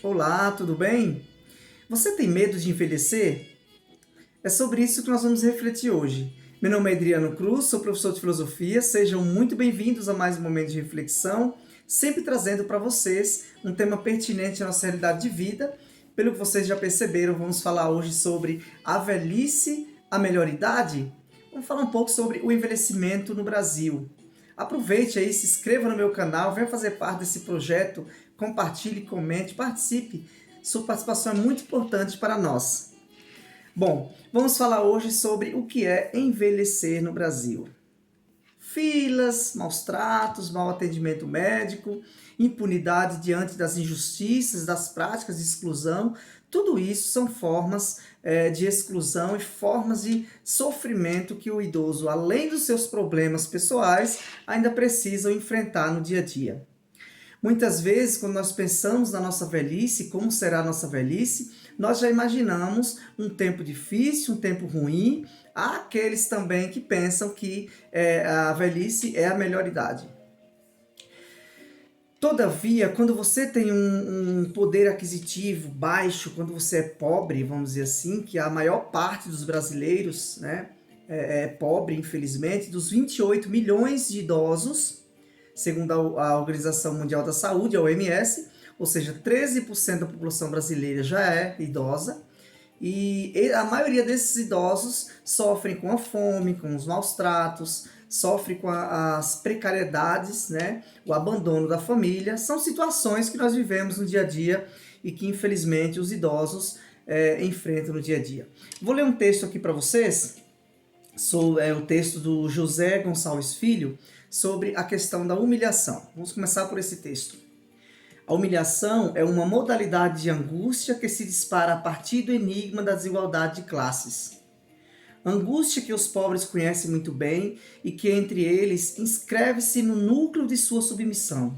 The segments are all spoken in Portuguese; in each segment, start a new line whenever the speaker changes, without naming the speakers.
Olá, tudo bem? Você tem medo de envelhecer? É sobre isso que nós vamos refletir hoje. Meu nome é Adriano Cruz, sou professor de filosofia. Sejam muito bem-vindos a mais um momento de reflexão, sempre trazendo para vocês um tema pertinente à nossa realidade de vida. Pelo que vocês já perceberam, vamos falar hoje sobre a velhice, a melhor idade? Vamos falar um pouco sobre o envelhecimento no Brasil. Aproveite aí, se inscreva no meu canal, venha fazer parte desse projeto, compartilhe, comente, participe. Sua participação é muito importante para nós. Bom, vamos falar hoje sobre o que é envelhecer no Brasil. Filas, maus tratos, mau atendimento médico, impunidade diante das injustiças, das práticas de exclusão, tudo isso são formas de exclusão e formas de sofrimento que o idoso, além dos seus problemas pessoais, ainda precisam enfrentar no dia a dia. Muitas vezes, quando nós pensamos na nossa velhice, como será a nossa velhice, nós já imaginamos um tempo difícil, um tempo ruim. Há aqueles também que pensam que a velhice é a melhor idade. Todavia, quando você tem um poder aquisitivo baixo, quando você é pobre, vamos dizer assim, que a maior parte dos brasileiros, né, é pobre, infelizmente, dos 28 milhões de idosos, segundo a Organização Mundial da Saúde, a OMS, ou seja, 13% da população brasileira já é idosa, e a maioria desses idosos sofrem com a fome, com os maus tratos, sofrem com as precariedades, né? O abandono da família. São situações que nós vivemos no dia a dia e que, infelizmente, os idosos enfrentam no dia a dia. Vou ler um texto aqui para vocês, o texto do José Gonçalves Filho, sobre a questão da humilhação. Vamos começar por esse texto. A humilhação é uma modalidade de angústia que se dispara a partir do enigma da desigualdade de classes. Angústia que os pobres conhecem muito bem e que entre eles inscreve-se no núcleo de sua submissão.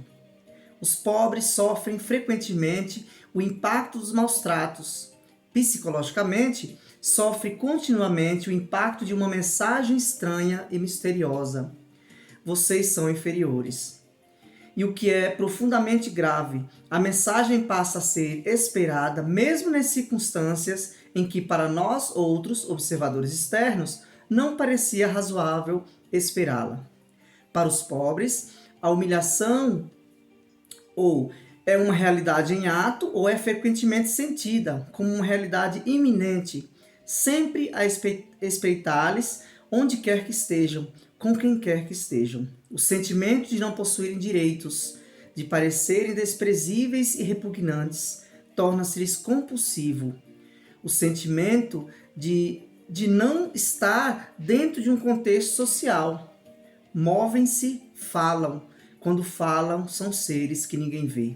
Os pobres sofrem frequentemente o impacto dos maus tratos. Psicologicamente, sofre continuamente o impacto de uma mensagem estranha e misteriosa. Vocês são inferiores. E o que é profundamente grave, a mensagem passa a ser esperada mesmo nas circunstâncias em que para nós outros, observadores externos, não parecia razoável esperá-la. Para os pobres, a humilhação ou é uma realidade em ato ou é frequentemente sentida como uma realidade iminente, sempre a espreitar-lhes onde quer que estejam, com quem quer que estejam. O sentimento de não possuírem direitos, de parecerem desprezíveis e repugnantes, torna-se-lhes compulsivo. O sentimento de não estar dentro de um contexto social. Movem-se, falam. Quando falam, são seres que ninguém vê.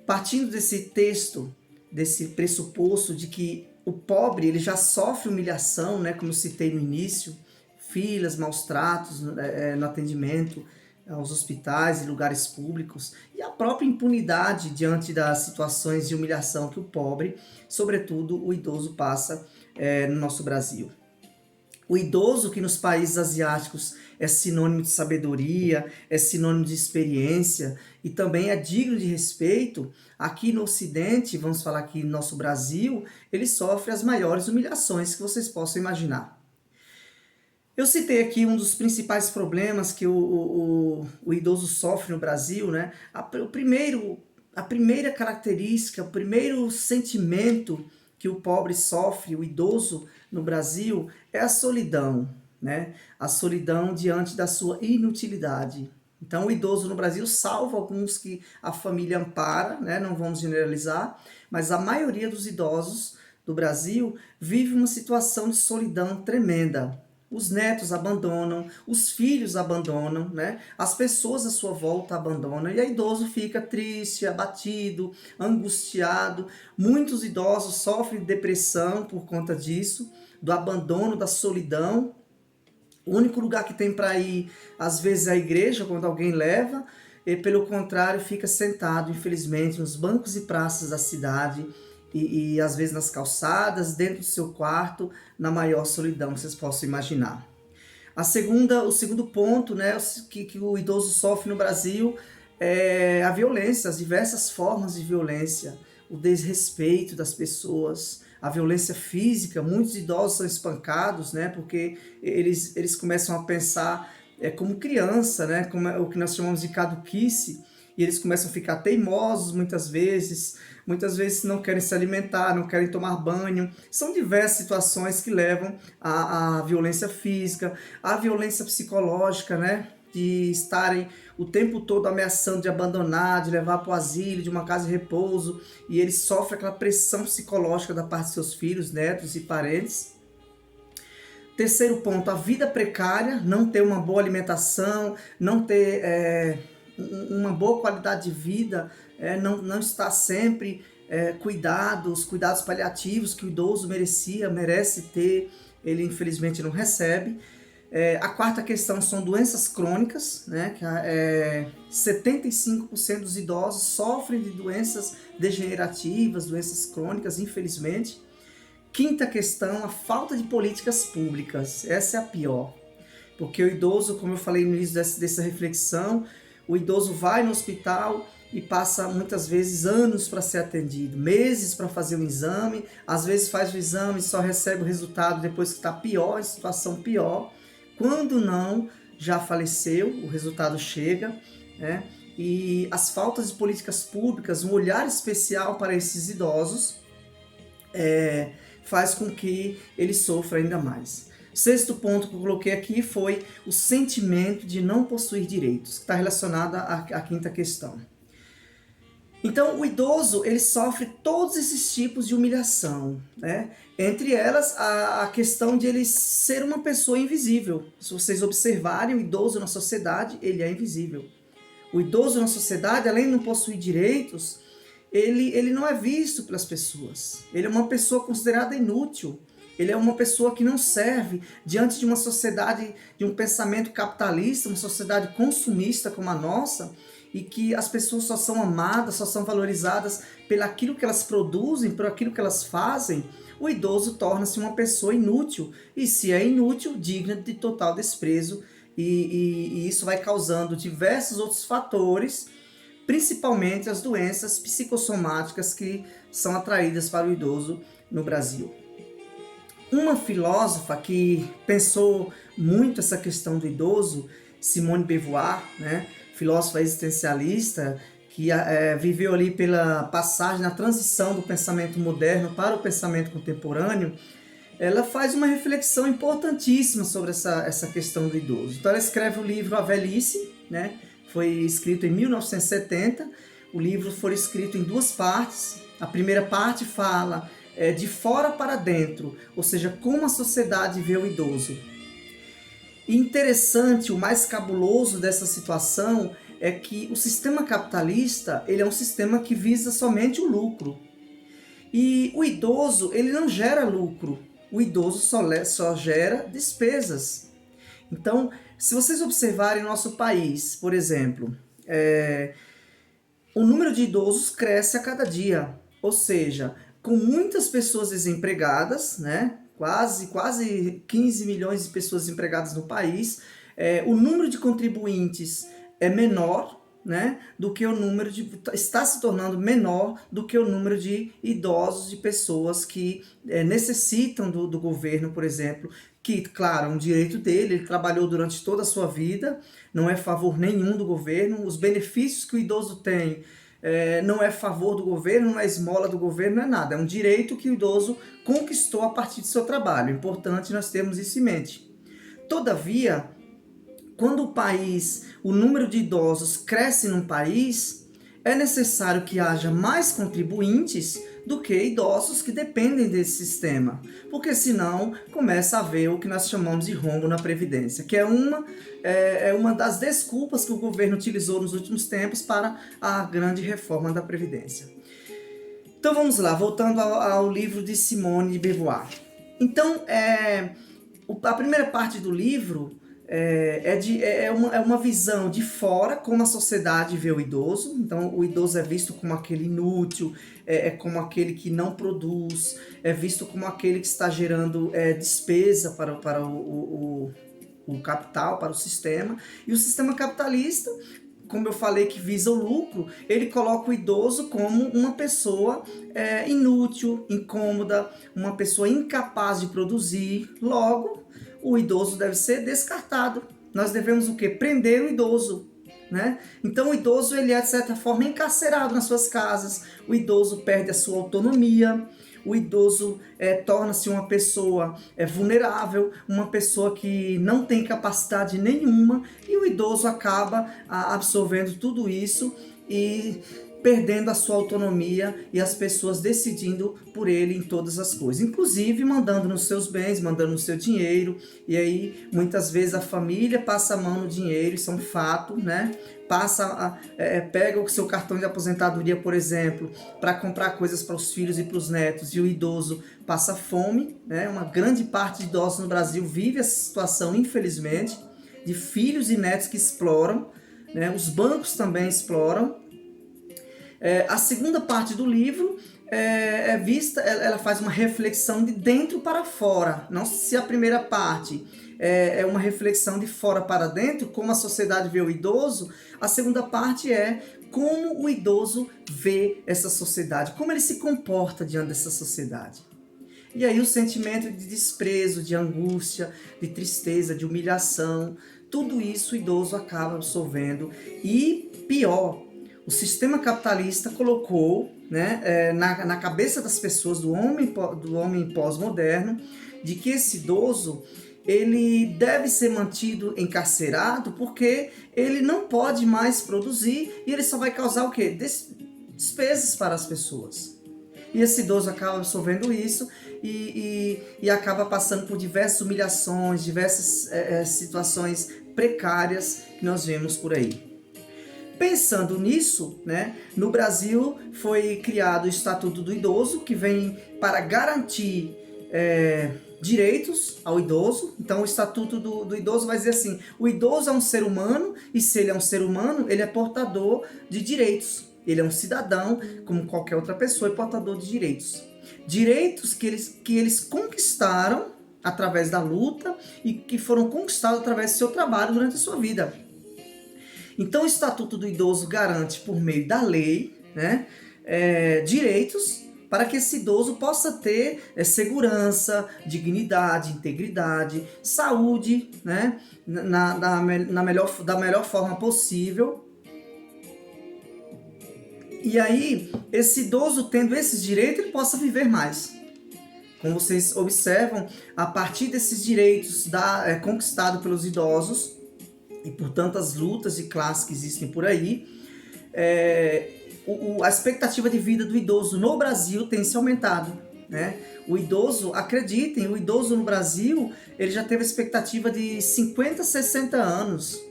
Partindo desse texto, desse pressuposto de que o pobre ele já sofre humilhação, né, como eu citei no início, filas, maus tratos no atendimento aos hospitais e lugares públicos, e a própria impunidade diante das situações de humilhação que o pobre, sobretudo o idoso, passa no nosso Brasil. O idoso, que nos países asiáticos é sinônimo de sabedoria, é sinônimo de experiência e também é digno de respeito, aqui no Ocidente, vamos falar aqui no nosso Brasil, ele sofre as maiores humilhações que vocês possam imaginar. Eu citei aqui um dos principais problemas que o idoso sofre no Brasil, né? A primeira característica, o primeiro sentimento que o pobre sofre, o idoso no Brasil, é a solidão, né? A solidão diante da sua inutilidade. Então, o idoso no Brasil, salvo alguns que a família ampara, né? Não vamos generalizar, mas a maioria dos idosos do Brasil vive uma situação de solidão tremenda. Os netos abandonam, os filhos abandonam, né? As pessoas à sua volta abandonam e o idoso fica triste, abatido, angustiado. Muitos idosos sofrem de depressão por conta disso, do abandono, da solidão. O único lugar que tem para ir, às vezes, é a igreja, quando alguém leva, e pelo contrário, fica sentado, infelizmente, nos bancos e praças da cidade, e às vezes nas calçadas, dentro do seu quarto, na maior solidão que vocês possam imaginar. O segundo ponto, né, que o idoso sofre no Brasil a violência, as diversas formas de violência, o desrespeito das pessoas, a violência física. Muitos idosos são espancados, né, porque eles começam a pensar como criança, né, como é o que nós chamamos de caduquice, e eles começam a ficar teimosos muitas vezes não querem se alimentar, não querem tomar banho. São diversas situações que levam à violência física, à violência psicológica, né, de estarem o tempo todo ameaçando de abandonar, de levar para o asilo, de uma casa de repouso, e eles sofrem aquela pressão psicológica da parte de seus filhos, netos e parentes. Terceiro ponto, a vida precária, não ter uma boa alimentação, não ter uma boa qualidade de vida, não estar sempre os cuidados paliativos que o idoso merece ter, ele infelizmente não recebe. A quarta questão são doenças crônicas, né? 75% dos idosos sofrem de doenças degenerativas, doenças crônicas, infelizmente. Quinta questão, a falta de políticas públicas. Essa é a pior. Porque o idoso, como eu falei no início dessa reflexão, o idoso vai no hospital e passa muitas vezes anos para ser atendido, meses para fazer um exame, às vezes faz o exame e só recebe o resultado depois que está pior, em situação pior. Quando não, já faleceu, o resultado chega, né? E as faltas de políticas públicas, um olhar especial para esses idosos, faz com que ele sofra ainda mais. Sexto ponto que eu coloquei aqui foi o sentimento de não possuir direitos, que está relacionado à quinta questão. Então, o idoso, ele sofre todos esses tipos de humilhação, né? Entre elas, a questão de ele ser uma pessoa invisível. Se vocês observarem, o idoso na sociedade, ele é invisível. O idoso na sociedade, além de não possuir direitos, ele não é visto pelas pessoas. Ele é uma pessoa considerada inútil. Ele é uma pessoa que não serve diante de uma sociedade, de um pensamento capitalista, uma sociedade consumista como a nossa, e que as pessoas só são amadas, só são valorizadas pelo aquilo que elas produzem, por aquilo que elas fazem. O idoso torna-se uma pessoa inútil, e se é inútil, digna de total desprezo, e isso vai causando diversos outros fatores, principalmente as doenças psicossomáticas que são atraídas para o idoso no Brasil. Uma filósofa que pensou muito essa questão do idoso, Simone de Beauvoir, né, filósofa existencialista, que viveu ali pela passagem, na transição do pensamento moderno para o pensamento contemporâneo, ela faz uma reflexão importantíssima sobre essa questão do idoso. Então ela escreve o livro A Velhice, né, foi escrito em 1970, o livro foi escrito em duas partes. A primeira parte fala de fora para dentro, ou seja, como a sociedade vê o idoso. E interessante, o mais cabuloso dessa situação é que o sistema capitalista, ele é um sistema que visa somente o lucro. E o idoso, ele não gera lucro, o idoso só gera despesas. Então, se vocês observarem no nosso país, por exemplo, o número de idosos cresce a cada dia, ou seja, com muitas pessoas desempregadas, né? Quase 15 milhões de pessoas desempregadas no país, o número de contribuintes é menor, né, do que o número está se tornando menor do que o número de idosos, de pessoas que necessitam do governo, por exemplo, que, claro, é um direito dele, ele trabalhou durante toda a sua vida, não é favor nenhum do governo, os benefícios que o idoso tem não é favor do governo, não é esmola do governo, não é nada. É um direito que o idoso conquistou a partir do seu trabalho. É importante nós termos isso em mente. Todavia, quando o número de idosos cresce num país, é necessário que haja mais contribuintes do que idosos que dependem desse sistema, porque senão começa a haver o que nós chamamos de rombo na Previdência, que é uma das desculpas que o governo utilizou nos últimos tempos para a grande reforma da Previdência. Então vamos lá, voltando ao livro de Simone de Beauvoir. Então, a primeira parte do livro é uma visão de fora, como a sociedade vê o idoso. Então, o idoso é visto como aquele inútil, como aquele que não produz, é visto como aquele que está gerando despesa para o capital, para o sistema. E o sistema capitalista como eu falei, que visa o lucro, ele coloca o idoso como uma pessoa inútil, incômoda, uma pessoa incapaz de produzir. Logo, o idoso deve ser descartado. Nós devemos o quê? Prender o idoso. Né? Então o idoso ele é de certa forma encarcerado nas suas casas, o idoso perde a sua autonomia, o idoso torna-se uma pessoa vulnerável, uma pessoa que não tem capacidade nenhuma, e o idoso acaba absorvendo tudo isso e perdendo a sua autonomia e as pessoas decidindo por ele em todas as coisas, inclusive mandando nos seus bens, mandando no seu dinheiro, e aí muitas vezes a família passa a mão no dinheiro, isso é um fato, né? Pega o seu cartão de aposentadoria, por exemplo, para comprar coisas para os filhos e para os netos, e o idoso passa fome, né? Uma grande parte de idosos no Brasil vive essa situação, infelizmente, de filhos e netos que exploram, né? Os bancos também exploram. A segunda parte do livro ela faz uma reflexão de dentro para fora. Não se a primeira parte é uma reflexão de fora para dentro, como a sociedade vê o idoso, a segunda parte é como o idoso vê essa sociedade, como ele se comporta diante dessa sociedade. E aí o sentimento de desprezo, de angústia, de tristeza, de humilhação, tudo isso o idoso acaba absorvendo. E pior, o sistema capitalista colocou, né, na cabeça das pessoas, do homem pós-moderno, de que esse idoso ele deve ser mantido encarcerado porque ele não pode mais produzir e ele só vai causar o quê? Despesas para as pessoas. E esse idoso acaba absorvendo isso e acaba passando por diversas humilhações, diversas situações precárias que nós vemos por aí. Pensando nisso, né, no Brasil foi criado o Estatuto do Idoso, que vem para garantir direitos ao idoso. Então o Estatuto do Idoso vai dizer assim, o idoso é um ser humano, e se ele é um ser humano, ele é portador de direitos. Ele é um cidadão, como qualquer outra pessoa, é portador de direitos. Direitos que eles conquistaram através da luta e que foram conquistados através do seu trabalho durante a sua vida. Então o Estatuto do Idoso garante, por meio da lei, né, direitos para que esse idoso possa ter segurança, dignidade, integridade, saúde, né, da melhor forma possível. E aí, esse idoso tendo esses direitos, ele possa viver mais. Como vocês observam, a partir desses direitos conquistados pelos idosos, e por tantas lutas de classe que existem por aí, a expectativa de vida do idoso no Brasil tem se aumentado, né? O idoso, acreditem, o idoso no Brasil, ele já teve a expectativa de 50, 60 anos,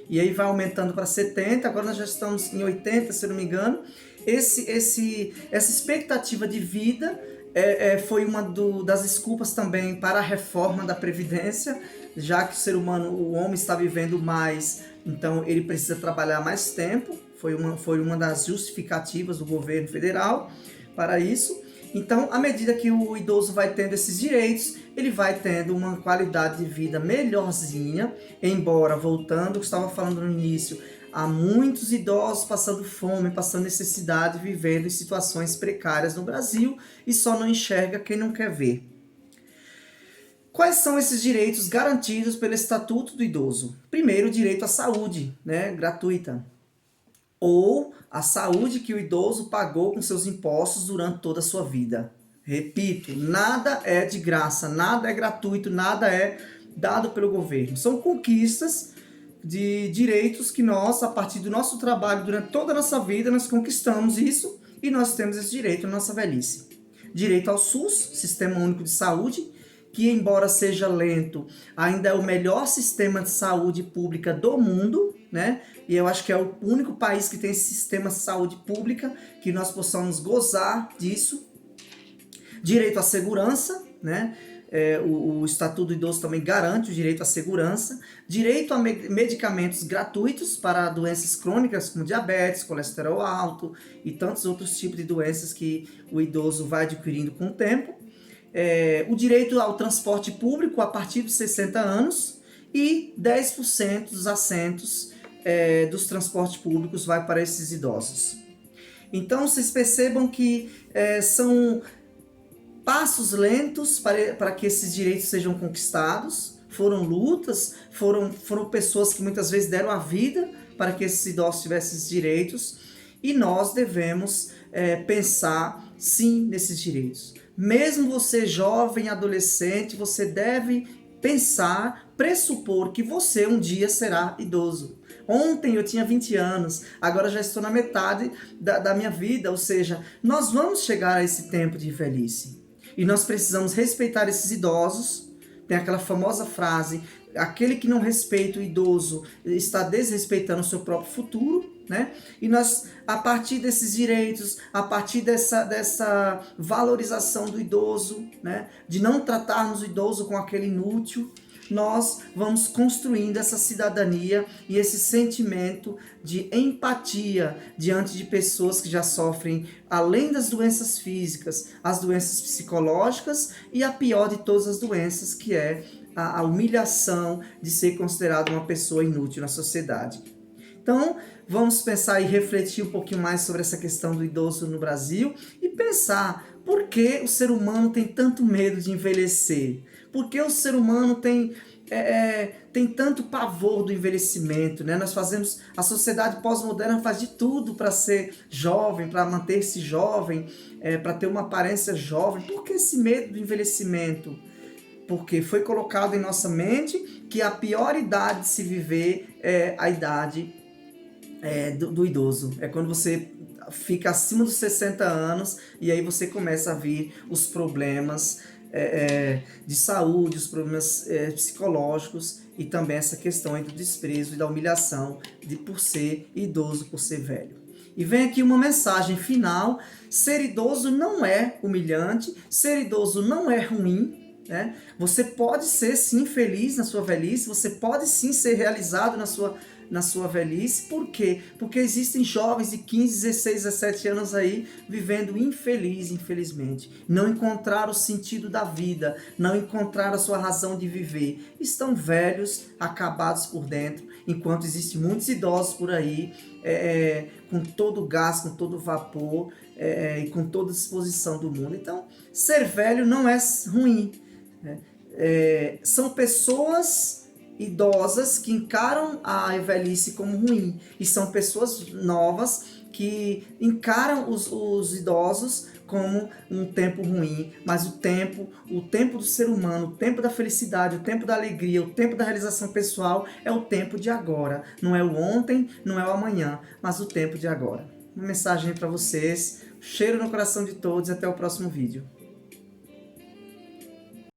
e aí vai aumentando para 70, agora nós já estamos em 80, se não me engano. Essa expectativa de vida foi uma das desculpas também para a reforma da Previdência, já que o ser humano, o homem está vivendo mais, então ele precisa trabalhar mais tempo, foi uma das justificativas do governo federal para isso. Então, à medida que o idoso vai tendo esses direitos, ele vai tendo uma qualidade de vida melhorzinha, embora, voltando ao que estava falando no início, há muitos idosos passando fome, passando necessidade, vivendo em situações precárias no Brasil e só não enxerga quem não quer ver. Quais são esses direitos garantidos pelo Estatuto do Idoso? Primeiro, o direito à saúde, né, gratuita, ou a saúde que o idoso pagou com seus impostos durante toda a sua vida. Repito, nada é de graça, nada é gratuito, nada é dado pelo governo. São conquistas de direitos que nós, a partir do nosso trabalho, durante toda a nossa vida, nós conquistamos isso e nós temos esse direito na nossa velhice. Direito ao SUS, Sistema Único de Saúde, que embora seja lento, ainda é o melhor sistema de saúde pública do mundo, né? E eu acho que é o único país que tem esse sistema de saúde pública, que nós possamos gozar disso. Direito à segurança, né? O Estatuto do Idoso também garante o direito à segurança, direito a medicamentos gratuitos para doenças crônicas como diabetes, colesterol alto e tantos outros tipos de doenças que o idoso vai adquirindo com o tempo, o direito ao transporte público a partir dos 60 anos e 10% dos assentos dos transportes públicos vai para esses idosos. Então vocês percebam que são passos lentos para que esses direitos sejam conquistados, foram lutas, foram pessoas que muitas vezes deram a vida para que esses idosos tivessem esses direitos, e nós devemos pensar sim nesses direitos. Mesmo você jovem, adolescente, você deve pensar, pressupor que você um dia será idoso. Ontem eu tinha 20 anos, agora já estou na metade da minha vida, ou seja, nós vamos chegar a esse tempo de velhice. E nós precisamos respeitar esses idosos. Tem aquela famosa frase, aquele que não respeita o idoso está desrespeitando o seu próprio futuro, né? E nós, a partir desses direitos, a partir dessa valorização do idoso, né? De não tratarmos o idoso com aquele inútil, nós vamos construindo essa cidadania e esse sentimento de empatia diante de pessoas que já sofrem, além das doenças físicas, as doenças psicológicas e a pior de todas as doenças, que é a humilhação de ser considerado uma pessoa inútil na sociedade. Então, vamos pensar e refletir um pouquinho mais sobre essa questão do idoso no Brasil e pensar por que o ser humano tem tanto medo de envelhecer. Por que o ser humano tem tanto pavor do envelhecimento, né? A sociedade pós-moderna faz de tudo para ser jovem, para manter-se jovem, para ter uma aparência jovem. Por que esse medo do envelhecimento? Porque foi colocado em nossa mente que a pior idade de se viver é a idade do idoso. É quando você fica acima dos 60 anos e aí você começa a vir os problemas de saúde, os problemas psicológicos e também essa questão do desprezo e da humilhação por ser idoso, por ser velho. E vem aqui uma mensagem final: ser idoso não é humilhante, ser idoso não é ruim, né? Você pode ser sim feliz na sua velhice, você pode sim ser realizado na sua velhice. Por quê? Porque existem jovens de 15, 16, 17 anos aí vivendo infeliz, infelizmente. Não encontraram o sentido da vida, não encontraram a sua razão de viver. Estão velhos, acabados por dentro, enquanto existem muitos idosos por aí, com todo o gás, com todo o vapor e com toda a disposição do mundo. Então, ser velho não é ruim, né? São pessoas idosas que encaram a velhice como ruim, e são pessoas novas que encaram os idosos como um tempo ruim, mas o tempo do ser humano, o tempo da felicidade, o tempo da alegria, o tempo da realização pessoal é o tempo de agora, não é o ontem, não é o amanhã, mas o tempo de agora. Uma mensagem para vocês, cheiro no coração de todos e até o próximo vídeo.